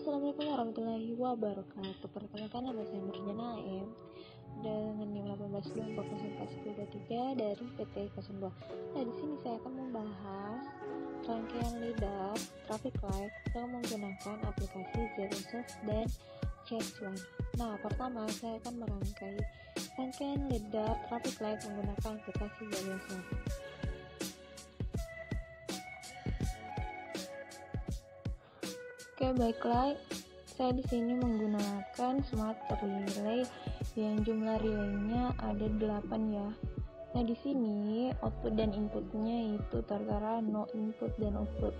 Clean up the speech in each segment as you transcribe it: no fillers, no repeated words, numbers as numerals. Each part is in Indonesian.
Assalamualaikum warahmatullahi wabarakatuh. Perkenalkan, nama saya Nurja Naim dengan NIM 18240123 dari PT 02. Nah, di sini saya akan membahas rangkaian LiDAR traffic light yang menggunakan aplikasi ZeroSoft dan ChatOne. Nah, pertama saya akan merangkai rangkaian LiDAR traffic light menggunakan aplikasi ZeroSoft. Oke, baiklah. Saya di sini menggunakan smart relay yang jumlah relaynya ada 8 ya. Nah, di sini output dan inputnya itu tertera no input dan output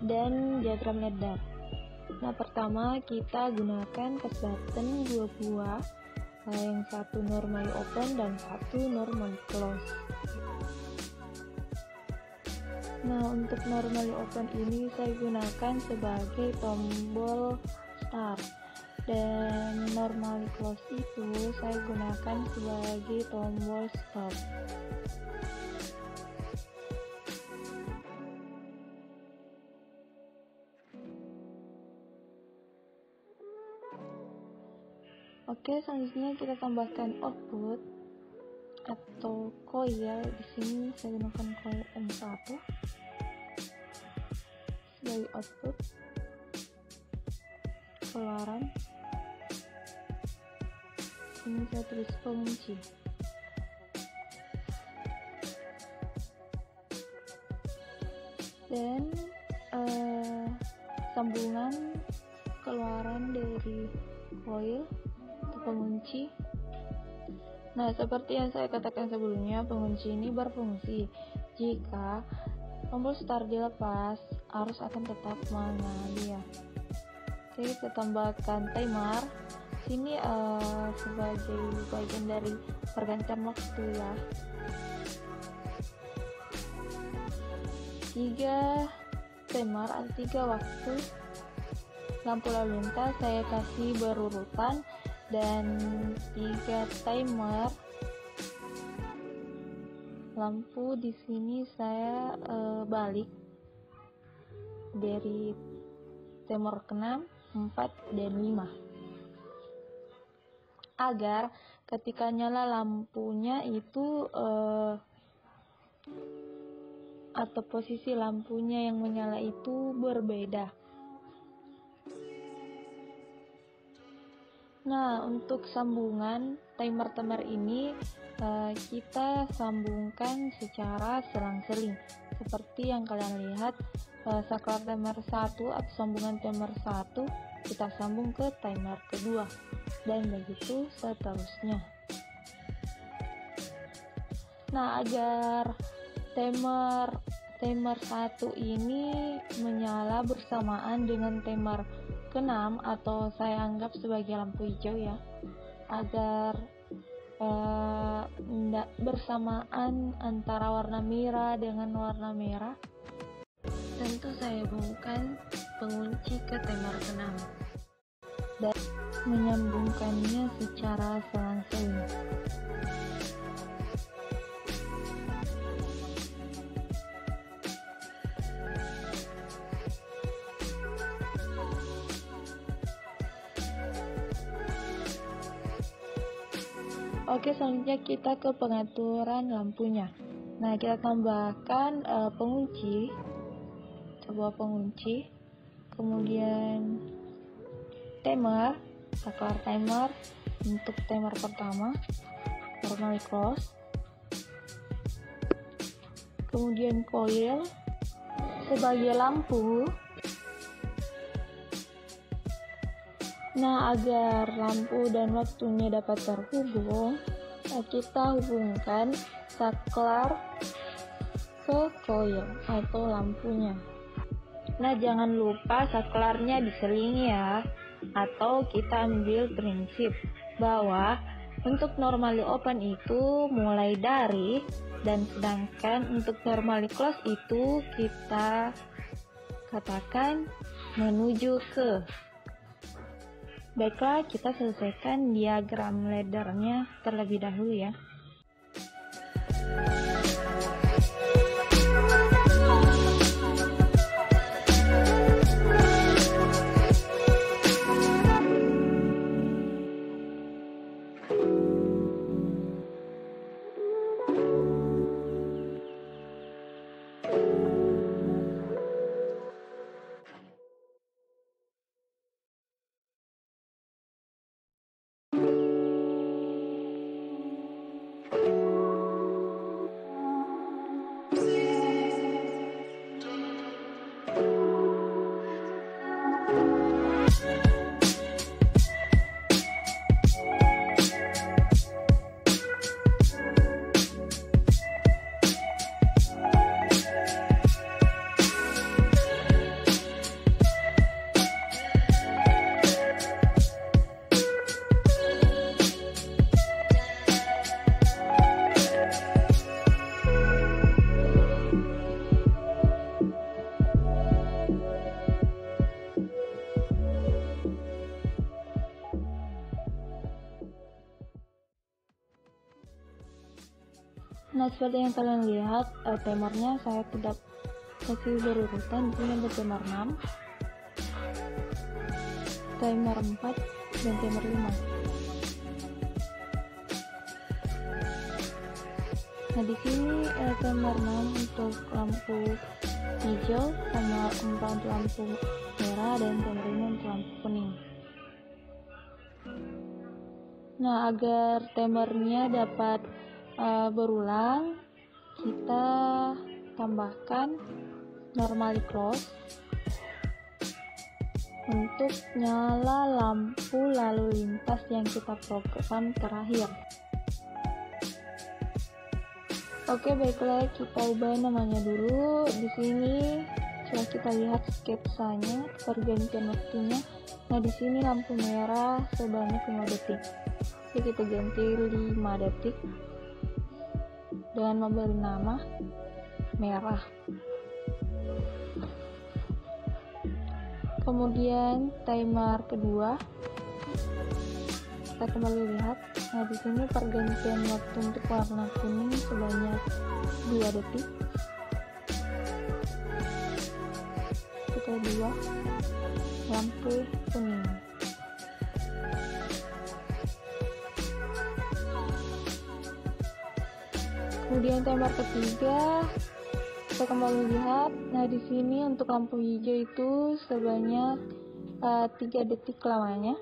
dan diagram LiDAR. Nah, pertama kita gunakan test button 2 buah, yang satu normally open dan satu normally close. Nah, untuk normally open ini saya gunakan sebagai tombol start, dan normally close itu saya gunakan sebagai tombol stop. Oke, selanjutnya kita tambahkan output atau coil. Di sini saya gunakan coil M1 sebagai output keluaran. Ini saya tulis pengunci. Dan sambungan keluaran dari coil atau pengunci. Nah, seperti yang saya katakan sebelumnya, pengunci ini berfungsi jika tombol start dilepas, arus akan tetap mengalir. Oke, kita tambahkan timer. Sini sebagai bagian dari pergantian waktu ya. 3 timer atau 3 waktu. Lampu lalu lintas saya kasih berurutan, dan 3 timer lampu di sini saya balik dari timer ke-6, 4 dan 5, agar ketika nyala lampunya itu atau posisi lampunya yang menyala itu berbeda. Nah, untuk sambungan timer ini kita sambungkan secara selang-seling seperti yang kalian lihat. Saklar timer 1 atau sambungan timer 1 kita sambung ke timer kedua, dan begitu seterusnya. Nah, agar timer 1 ini menyala bersamaan dengan timer ke-6 atau saya anggap sebagai lampu hijau ya, agar tidak bersamaan antara warna merah dengan warna merah, tentu saya hubungkan pengunci ke timer ke-6 dan menyambungkannya secara selang-seling. Oke, selanjutnya kita ke pengaturan lampunya. Nah, kita tambahkan pengunci, sebuah pengunci, kemudian timer, saklar timer untuk timer pertama, normally close, kemudian coil sebagai lampu. Nah, agar lampu dan waktunya dapat terhubung, kita hubungkan saklar ke coil atau lampunya. Nah, jangan lupa saklarnya diselingi ya, atau kita ambil prinsip bahwa untuk normally open itu mulai dari, dan sedangkan untuk normally close itu kita katakan menuju ke. Baiklah, kita selesaikan diagram LiDAR-nya terlebih dahulu ya. Nah, seperti yang kalian lihat, timernya saya tidak kasih berurutan. Di sini ada timer 6, timer 4, dan timer 5. Nah, di sini timer 6 untuk lampu hijau, timer 4 untuk lampu merah, dan timer 5 untuk lampu kuning. Nah, agar timernya dapat berulang, kita tambahkan normally close untuk nyala lampu lalu lintas yang kita program terakhir. Oke, baiklah, kita ubah namanya dulu. Di sini coba kita lihat sketsanya, pergantian waktunya. Nah, di sini lampu merah sebanyak 5 detik. Jadi kita ganti 5 detik dengan memberi nama merah. Kemudian timer kedua, kita kembali lihat. Nah, di sini pergantian waktu untuk warna kuning sebanyak 2 detik. Kita ubah lampu kuning. Kemudian timer ketiga, kita kembali lihat. Nah, di sini untuk lampu hijau itu sebanyak 3 detik lamanya.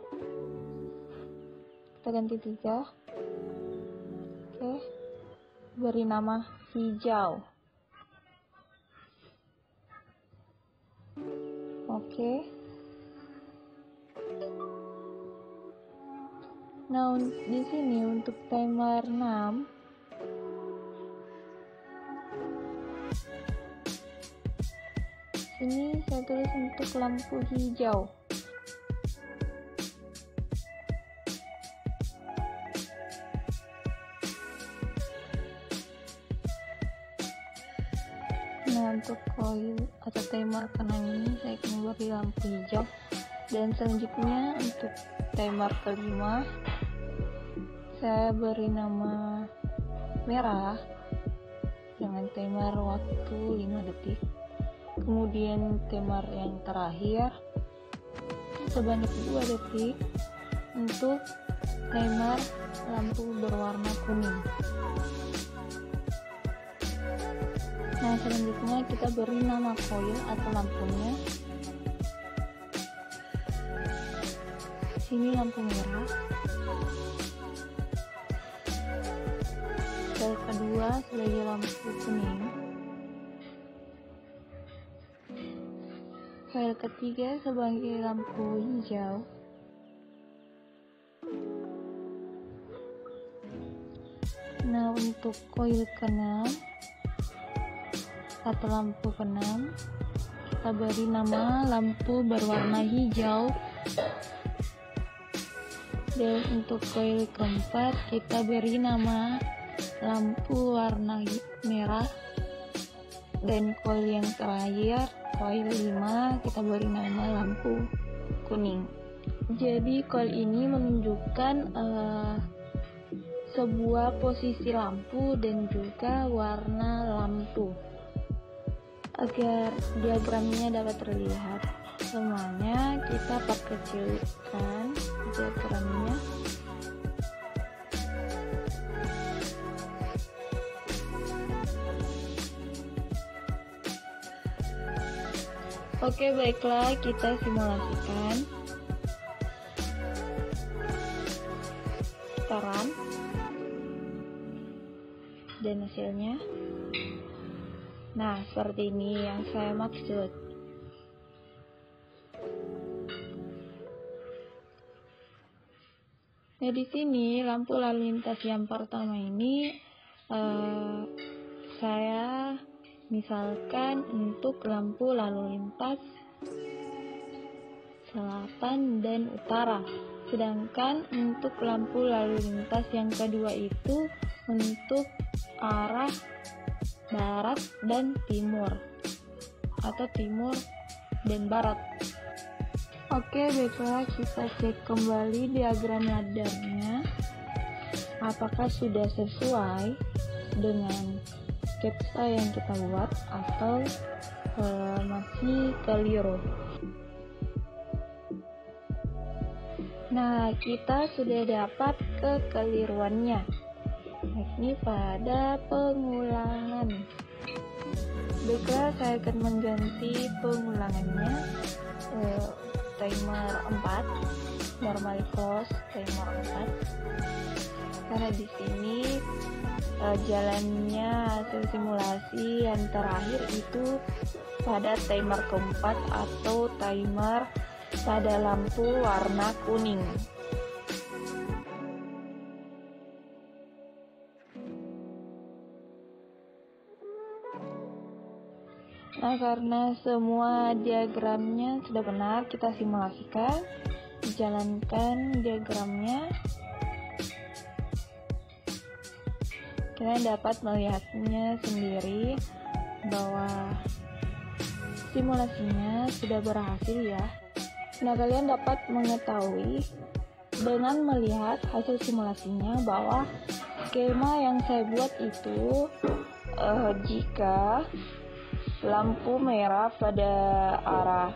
Kita ganti 3. Oke, beri nama hijau. Oke. Nah, di sini untuk timer 6, ini saya tulis untuk lampu hijau. Nah, untuk koil atau timer ke-6 ini saya akan beri lampu hijau. Dan selanjutnya untuk timer kelima, saya beri nama merah dengan timer waktu 5 detik. Kemudian timer yang terakhir sebanyak 2 detik untuk timer lampu berwarna kuning. Nah, selanjutnya kita beri nama koil atau lampunya. Sini lampu merah. Koil kedua sebagai lampu kuning. Koil ketiga sebagai lampu hijau. Nah, untuk koil ke-6 atau lampu ke-6, kita beri nama lampu berwarna hijau. Dan untuk koil keempat, kita beri nama lampu warna merah. Dan koil yang terakhir, koil 5, kita beri nama lampu kuning. Jadi koil ini menunjukkan sebuah posisi lampu dan juga warna lampu. Agar diagramnya dapat terlihat semuanya, kita perkecilkan diagramnya. Oke, baiklah, kita simulasikan. Sekarang dan hasilnya. Nah, seperti ini yang saya maksud. Nah, di sini lampu lalu lintas yang pertama ini saya misalkan untuk lampu lalu lintas selatan dan utara. Sedangkan untuk lampu lalu lintas yang kedua itu untuk arah barat dan timur atau timur dan barat. Oke, baiklah, kita cek kembali diagram ladarnya apakah sudah sesuai. dengan sketsa yang kita buat atau masih keliru. Nah, kita sudah dapat kekeliruannya, yakni pada pengulangan. Baiklah, saya akan mengganti pengulangannya timer 4, normally close timer 4. Karena di sini jalannya hasil simulasi yang terakhir itu pada timer keempat atau timer pada lampu warna kuning. Nah, karena semua diagramnya sudah benar, kita simulasikan, jalankan diagramnya. Kalian dapat melihatnya sendiri bahwa simulasinya sudah berhasil ya. Nah, kalian dapat mengetahui dengan melihat hasil simulasinya bahwa skema yang saya buat itu jika lampu merah pada arah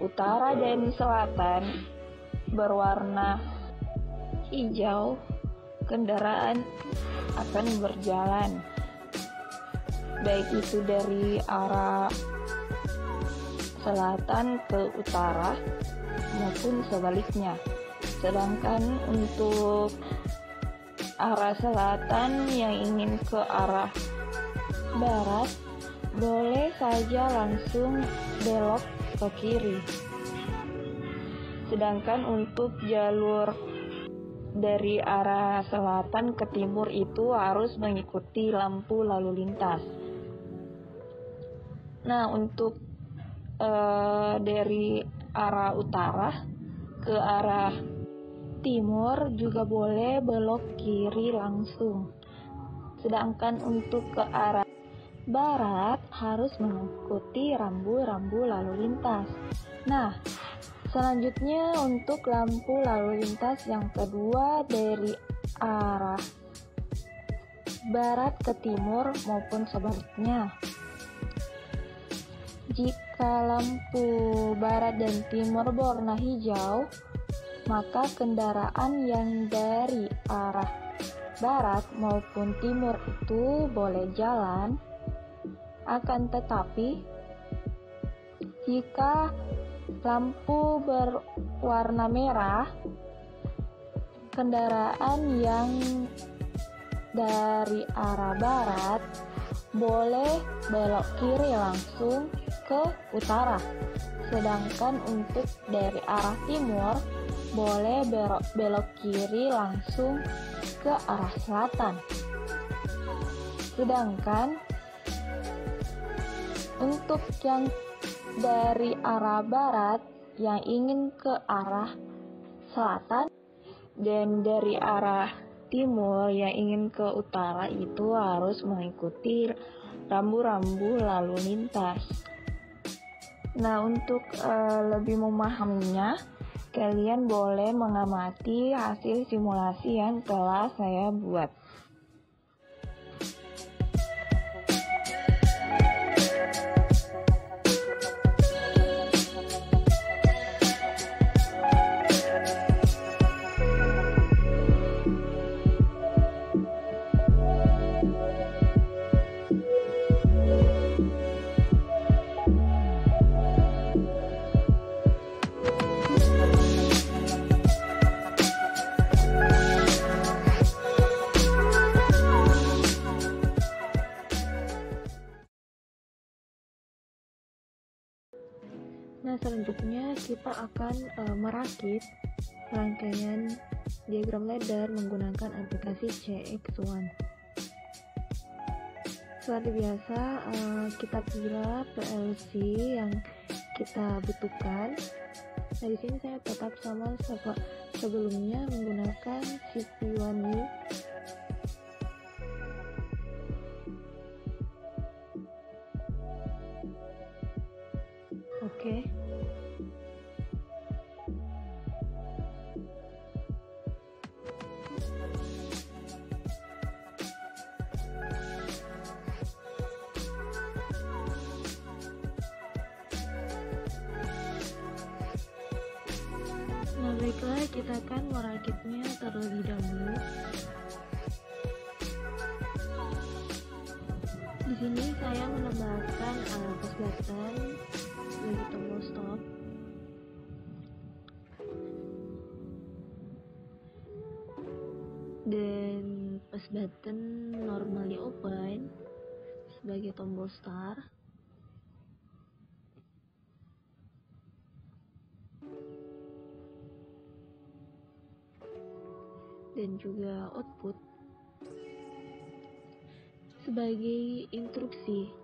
utara dan selatan berwarna hijau, kendaraan akan berjalan, baik itu dari arah selatan ke utara maupun sebaliknya. Sedangkan untuk arah selatan yang ingin ke arah barat boleh saja langsung belok ke kiri. Sedangkan untuk jalur dari arah selatan ke timur itu harus mengikuti lampu lalu lintas. Nah, untuk dari arah utara ke arah timur juga boleh belok kiri langsung. Sedangkan untuk ke arah barat harus mengikuti rambu-rambu lalu lintas. Nah, selanjutnya untuk lampu lalu lintas yang kedua dari arah barat ke timur maupun sebaliknya. Jika lampu barat dan timur berwarna hijau, maka kendaraan yang dari arah barat maupun timur itu boleh jalan. Akan tetapi, jika lampu berwarna merah, kendaraan yang dari arah barat boleh belok kiri langsung ke utara. Sedangkan untuk dari arah timur boleh belok kiri langsung ke arah selatan. Sedangkan untuk yang dari arah barat yang ingin ke arah selatan dan dari arah timur yang ingin ke utara itu harus mengikuti rambu-rambu lalu lintas. Nah, untuk lebih memahaminya, kalian boleh mengamati hasil simulasi yang telah saya buat. Nah, selanjutnya kita akan merakit rangkaian diagram ladder menggunakan aplikasi CX1. Seperti biasa, kita pilih PLC yang kita butuhkan. Nah, di sini saya tetap sama sebelumnya menggunakan CPU1U. Oke. Baiklah, kita akan merakitnya terlebih dahulu. Di sini saya menambahkan push button sebagai tombol stop. Dan push button normally open sebagai tombol start. Dan juga output sebagai instruksi.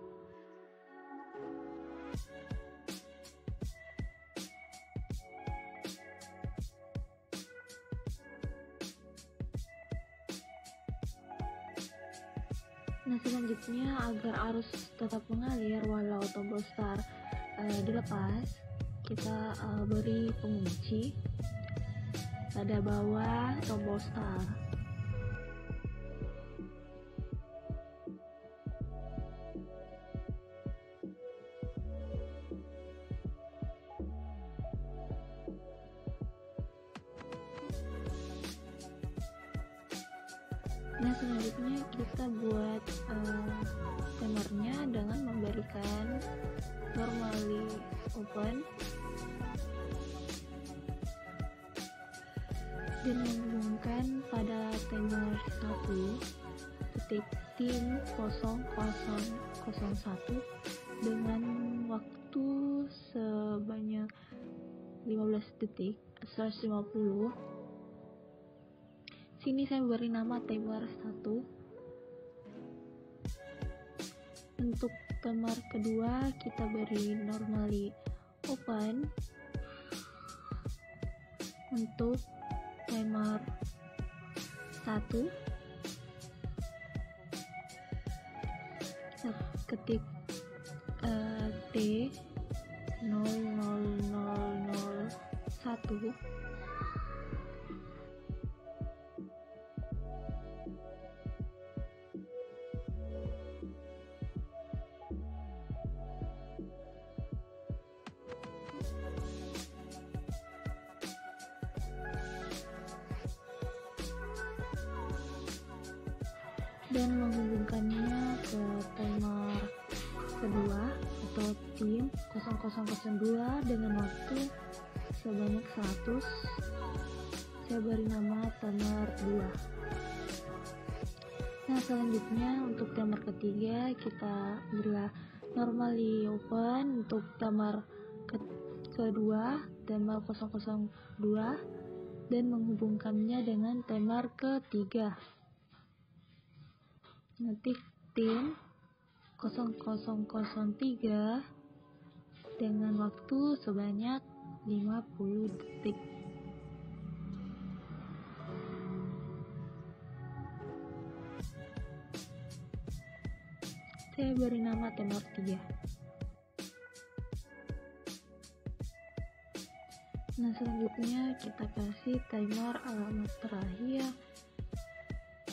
Nah, selanjutnya agar arus tetap mengalir walau tombol start dilepas, kita beri pengunci pada bawah tombol start. Nah, selanjutnya kita buat timernya dengan memberikan normally open dan menghubungkan pada timer 1 detik tim 0001 dengan waktu sebanyak 15 detik 150. Sini saya beri nama timer 1. Untuk timer kedua kita beri normally open. Untuk timer 1 ketik T 00001 dan menghubungkannya ke timer kedua atau tim 0002 dengan waktu sebanyak 100. Saya beri nama timer 2. Nah, selanjutnya untuk timer ketiga kita berilah normally open untuk timer kedua timer 002 dan menghubungkannya dengan timer ketiga. Ngetik tim 0003 dengan waktu sebanyak 50 detik. Saya beri nama timer 3. Nah, selanjutnya kita kasih timer alamat terakhir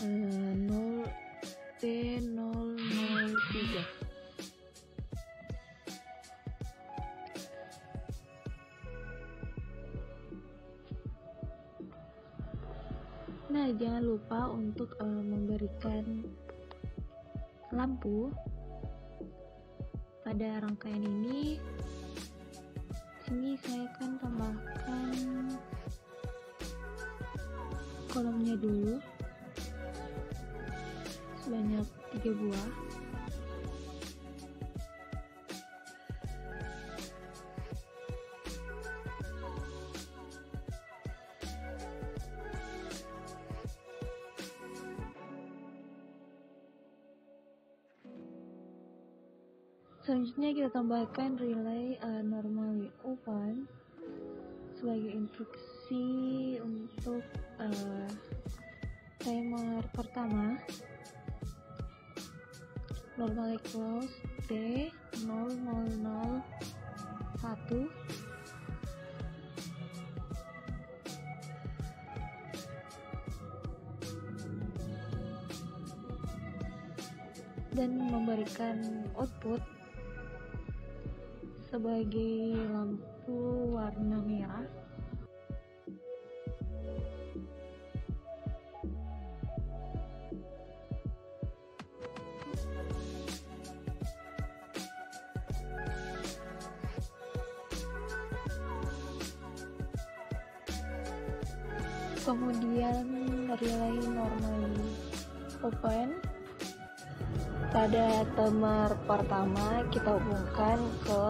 0T003. Nah, jangan lupa untuk memberikan lampu pada rangkaian ini. Sini saya akan tambahkan kolomnya dulu sebanyak 3 buah. Selanjutnya kita tambahkan relay normally open sebagai instruksi untuk timer pertama. Normally close T0001 dan memberikan output sebagai lampu warna merah. Kemudian relay normally open. Pada timer pertama kita hubungkan ke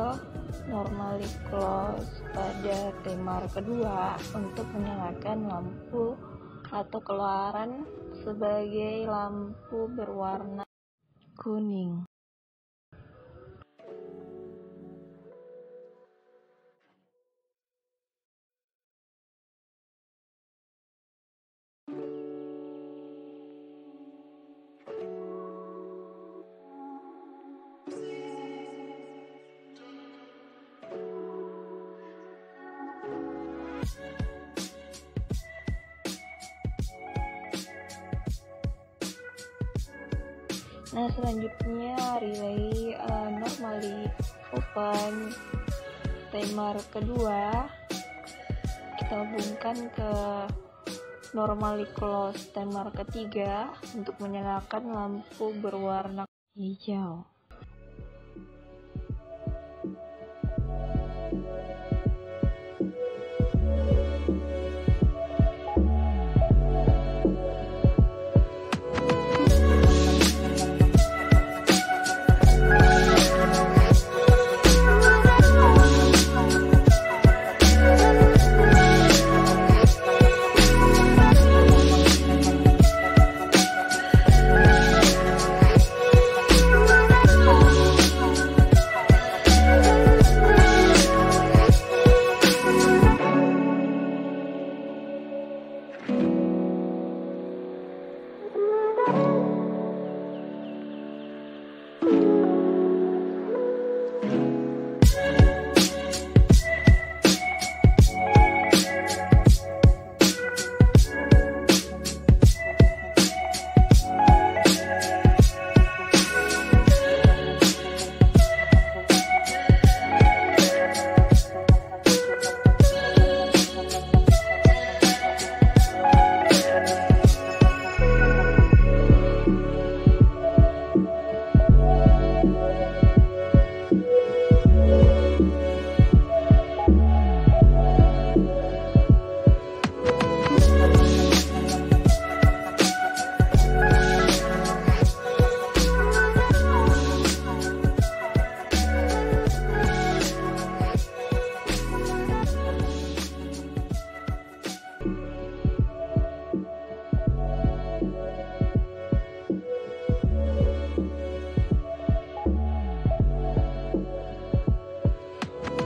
normally close. Pada timer kedua untuk menyalakan lampu atau keluaran sebagai lampu berwarna kuning. Nah, selanjutnya relay normally open. Timer kedua kita hubungkan ke normally close. Timer ketiga untuk menyalakan lampu berwarna hijau.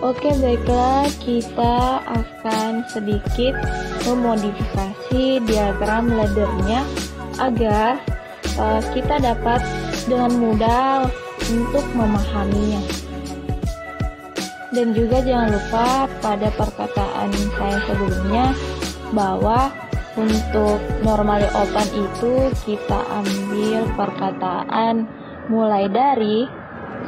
Oke, baiklah, kita akan sedikit memodifikasi diagram laddernya agar kita dapat dengan mudah untuk memahaminya. Dan juga jangan lupa pada perkataan saya sebelumnya bahwa untuk normally open itu kita ambil perkataan mulai dari,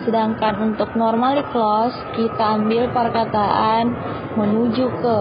sedangkan untuk normally close kita ambil perkataan menuju ke.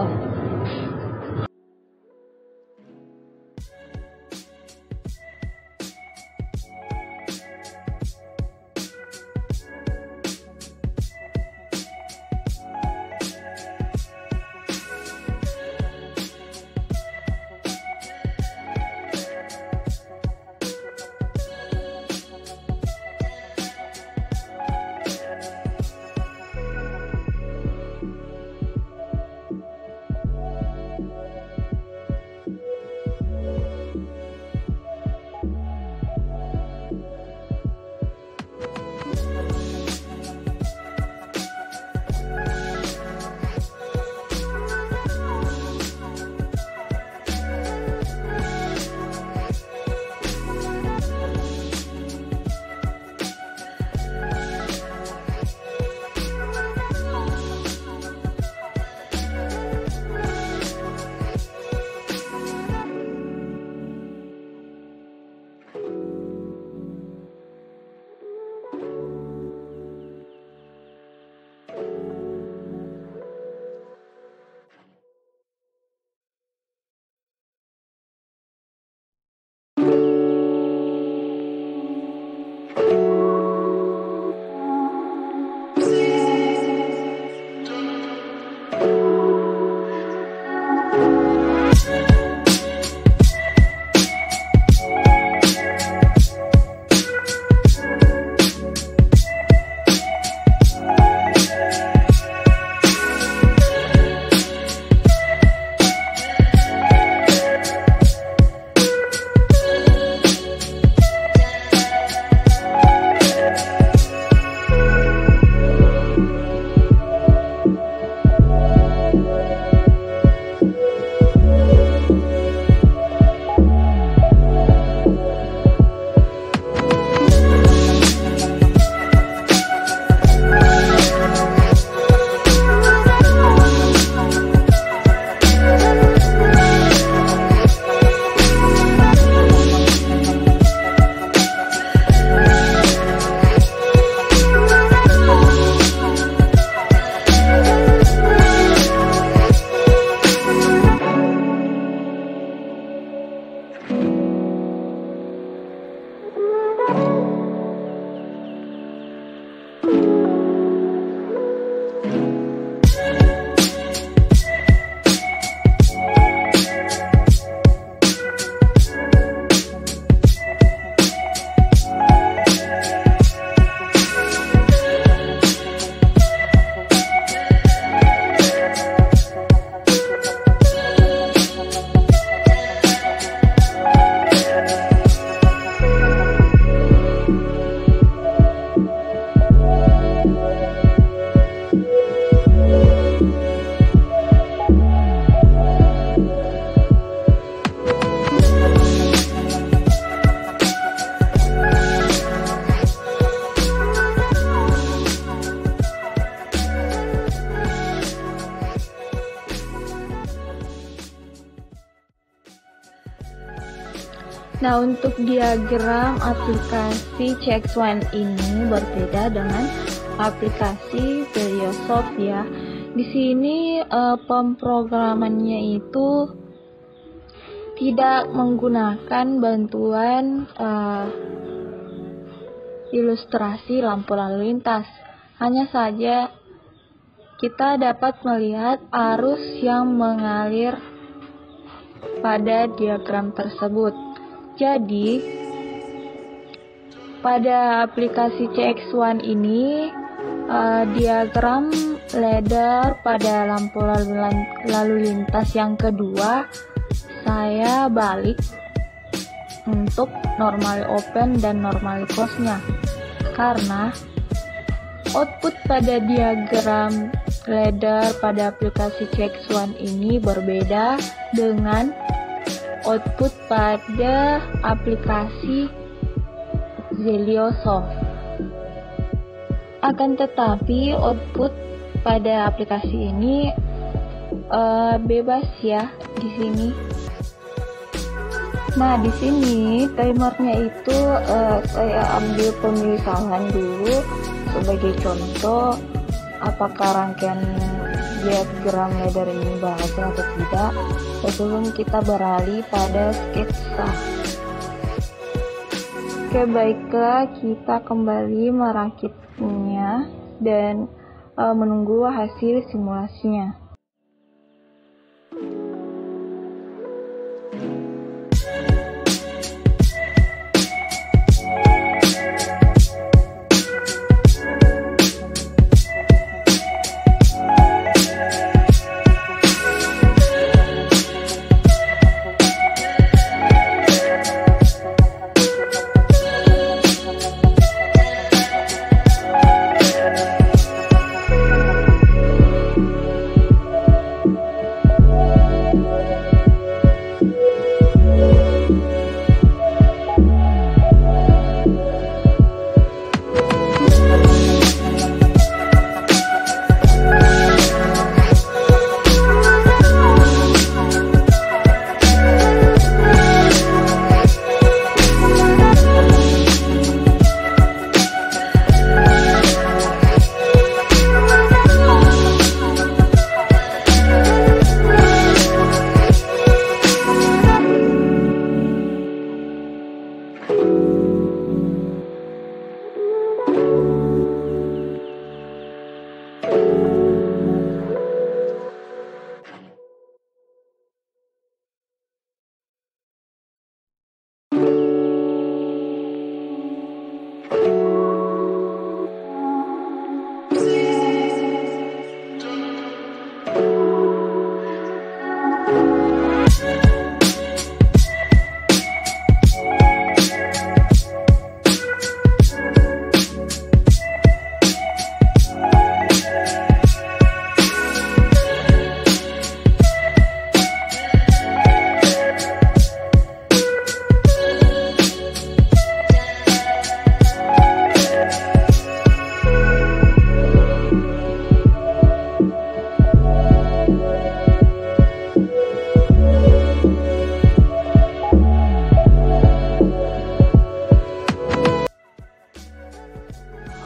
Nah, untuk diagram aplikasi CX1 ini berbeda dengan aplikasi VarioSoft ya. Di sini pemrogramannya itu tidak menggunakan bantuan ilustrasi lampu lalu lintas. Hanya saja kita dapat melihat arus yang mengalir pada diagram tersebut. Jadi, pada aplikasi CX1 ini, diagram ladder pada lampu lalu lintas yang kedua, saya balik untuk normally open dan normally close-nya. Karena output pada diagram ladder pada aplikasi CX1 ini berbeda dengan output pada aplikasi VarioSoft. Akan tetapi output pada aplikasi ini bebas ya di sini. Nah, di sini timernya itu saya ambil pemisahan dulu sebagai contoh apakah rangkaian diagram ladder ini berhasil atau tidak sebelum kita beralih pada sketsa. Oke, baiklah, kita kembali merakitnya dan menunggu hasil simulasinya.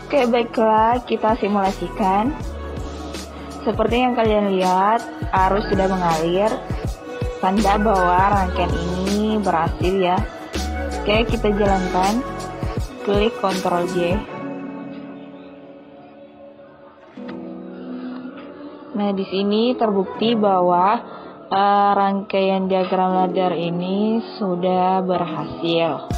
Oke, baiklah, kita simulasikan. Seperti yang kalian lihat, arus sudah mengalir, tanda bahwa rangkaian ini berhasil ya. Oke, kita jalankan. Klik Ctrl J. Nah, di sini terbukti bahwa rangkaian diagram ladder ini sudah berhasil.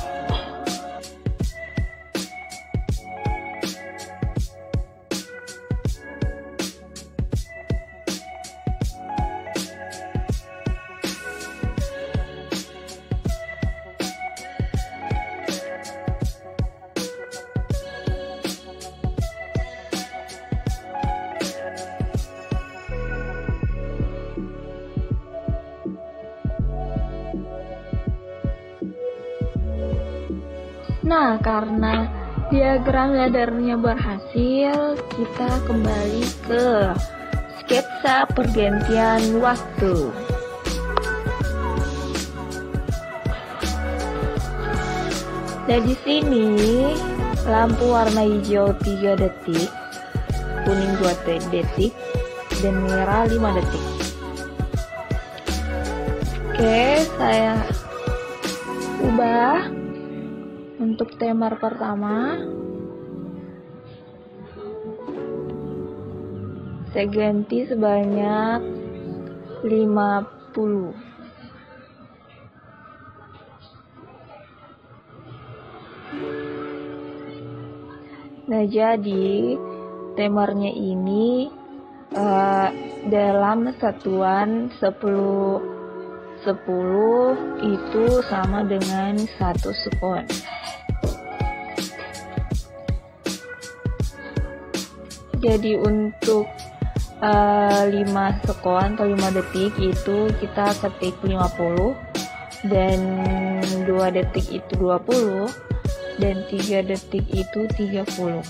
Nah, karena diagram laddernya berhasil, kita kembali ke sketsa pergantian waktu. Nah, di sini lampu warna hijau 3 detik, kuning 2 detik, dan merah 5 detik. Oke, saya ubah untuk timer pertama. Saya ganti sebanyak 50. Nah, jadi timernya ini dalam satuan 10 itu sama dengan 1 sekon. Jadi untuk 5 sekon atau 5 detik itu kita ketik 50, dan 2 detik itu 20, dan 3 detik itu 30.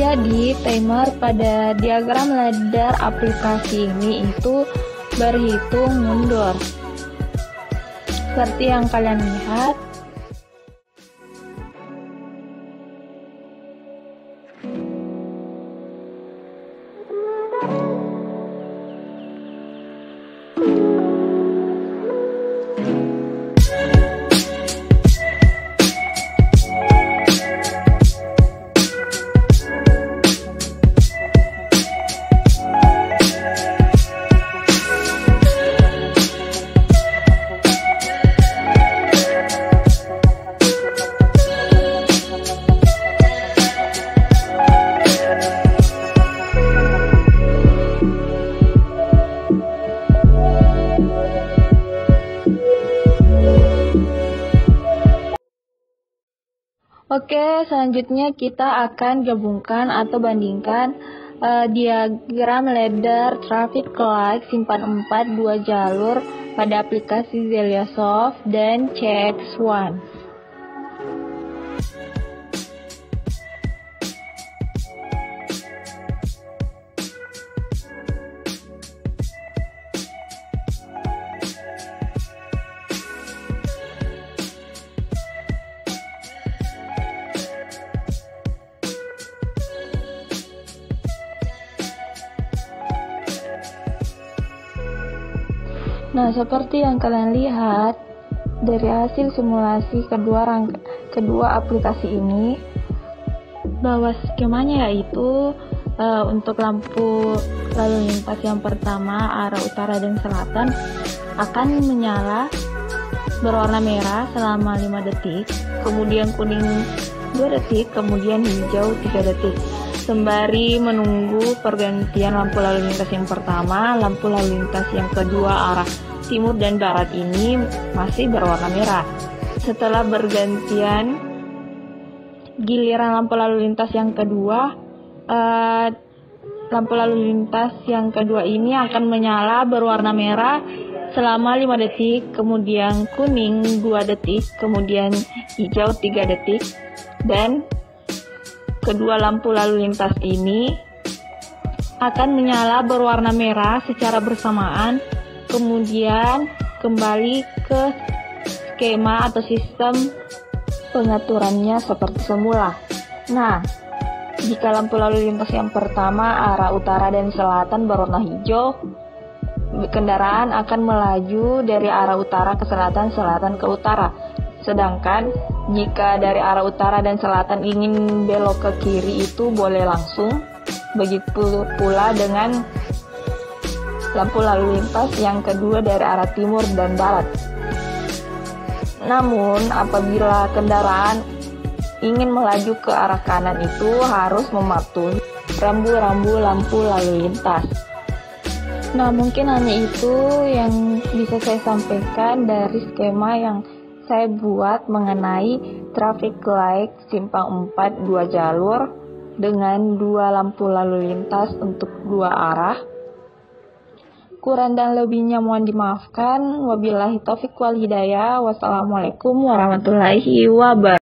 Jadi timer pada diagram ladder aplikasi ini itu berhitung mundur. Seperti yang kalian lihat, Oke, selanjutnya kita akan gabungkan atau bandingkan diagram ladder traffic light simpan 4 2 jalur pada aplikasi Zeliasoft dan CX1. Nah, seperti yang kalian lihat dari hasil simulasi kedua aplikasi ini, bahwa skemanya yaitu untuk lampu lalu lintas yang pertama arah utara dan selatan akan menyala berwarna merah selama 5 detik, kemudian kuning 2 detik, kemudian hijau 3 detik. Sembari menunggu pergantian lampu lalu lintas yang pertama, lampu lalu lintas yang kedua arah timur dan barat ini masih berwarna merah. Setelah bergantian giliran lampu lalu lintas yang kedua, lampu lalu lintas yang kedua ini akan menyala berwarna merah selama 5 detik, kemudian kuning 2 detik, kemudian hijau 3 detik, dan kedua lampu lalu lintas ini akan menyala berwarna merah secara bersamaan, kemudian kembali ke skema atau sistem pengaturannya seperti semula. Nah, jika lampu lalu lintas yang pertama arah utara dan selatan berwarna hijau, kendaraan akan melaju dari arah utara ke selatan, selatan ke utara. Sedangkan jika dari arah utara dan selatan ingin belok ke kiri itu boleh langsung. Begitu pula dengan lampu lalu lintas yang kedua dari arah timur dan barat. Namun apabila kendaraan ingin melaju ke arah kanan itu harus mematuhi rambu-rambu lampu lalu lintas. Nah, mungkin hanya itu yang bisa saya sampaikan dari skema yang saya buat mengenai traffic light simpang 4 2 jalur dengan 2 lampu lalu lintas untuk 2 arah. Kurang dan lebihnya mohon dimaafkan. Wabillahi taufiq wal hidayah. Wassalamualaikum warahmatullahi wabarakatuh.